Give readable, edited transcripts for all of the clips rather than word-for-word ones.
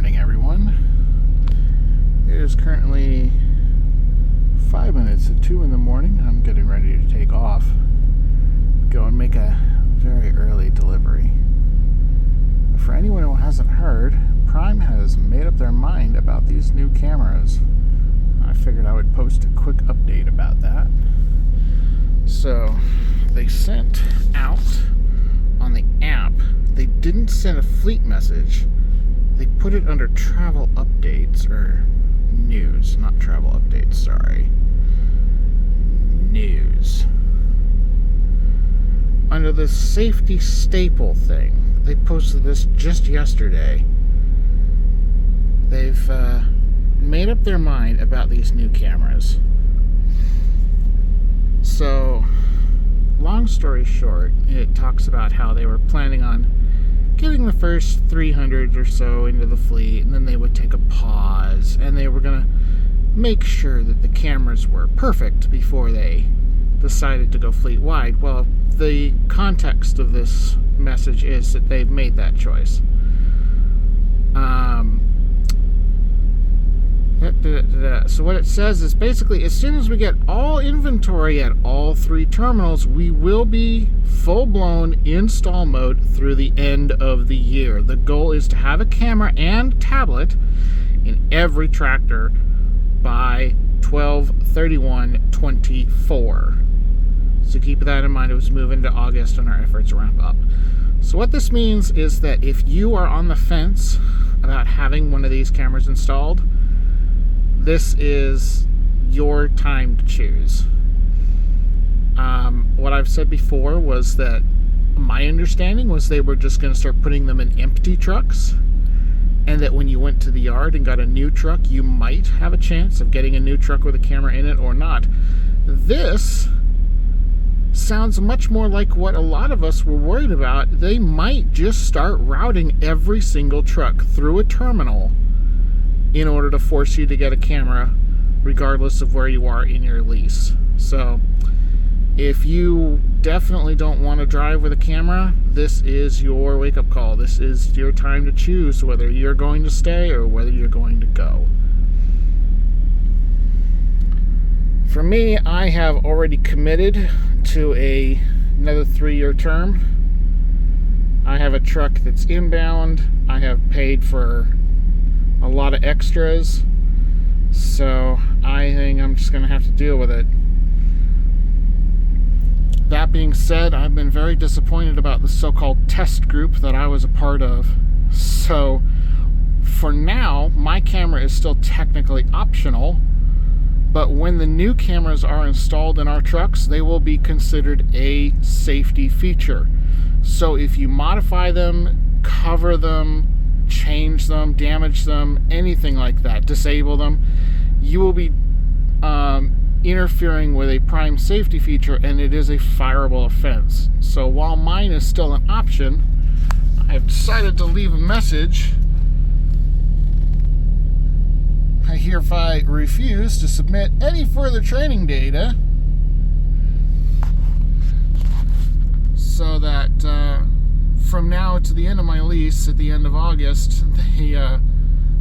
morning, everyone. It is currently 5 minutes to 2 in the morning. I'm getting ready to take off. Go and make a very early delivery. For anyone who hasn't heard, Prime has made up their mind about these new cameras. I figured I would post a quick update about that. So, they sent out on the app, they didn't send a fleet message. They put it under travel updates, or news, not travel updates, sorry. News. Under the safety staple thing, they posted this just yesterday. They've made up their mind about these new cameras. So, long story short, it talks about how they were planning on getting the first 300 or so into the fleet, and then they would take a pause, and they were going to make sure that the cameras were perfect before they decided to go fleet-wide. Well, the context of this message is that they've made that choice. So what it says is basically, as soon as we get all inventory at all 3 terminals, we will be full-blown install mode through the end of the year. The goal is to have a camera and tablet in every tractor by 12/31/24. So keep that in mind as we move into August and our efforts ramp up. So what this means is that if you are on the fence about having one of these cameras installed, this is your time to choose. What I've said before was that my understanding was they were just going to start putting them in empty trucks, and that when you went to the yard and got a new truck, you might have a chance of getting a new truck with a camera in it or not. This sounds much more like what a lot of us were worried about. They might just start routing every single truck through a terminal in order to force you to get a camera regardless of where you are in your lease. So if you definitely don't want to drive with a camera, this is your wake-up call. This is your time to choose whether you're going to stay or whether you're going to go. For me, I have already committed to another 3-year term. I have a truck that's inbound. I have paid for a lot of extras, so I think I'm just going to have to deal with it. That being said, I've been very disappointed about the so-called test group that I was a part of. So for now, my camera is still technically optional, but when the new cameras are installed in our trucks, they will be considered a safety feature. So if you modify them, cover them, change them, damage them, anything like that, disable them, you will be interfering with a prime safety feature, and it is a fireable offense. So while mine is still an option, I have decided to leave a message. I hereby refuse to submit any further training data, so that from now to the end of my lease at the end of August, they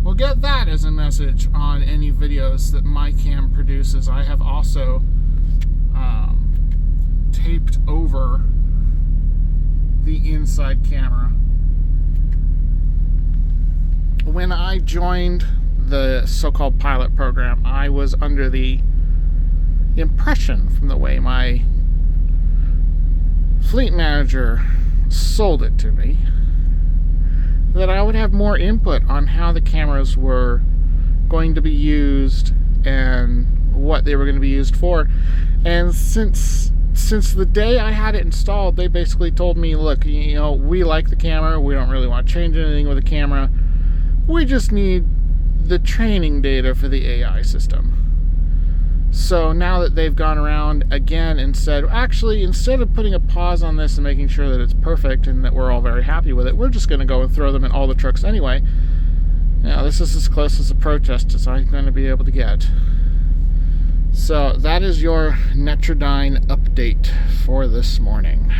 will get that as a message on any videos that my cam produces. I have also taped over the inside camera. When I joined the so-called pilot program, I was under the impression, from the way my fleet manager sold it to me, that I would have more input on how the cameras were going to be used and what they were going to be used for. And since the day I had it installed, they basically told me, look, you know, we like the camera, we don't really want to change anything with the camera, we just need the training data for the AI system. So now that they've gone around again and said, actually, instead of putting a pause on this and making sure that it's perfect and that we're all very happy with it, we're just going to go and throw them in all the trucks anyway. Now, this is as close as a protest as I'm going to be able to get. So that is your Netradyne update for this morning.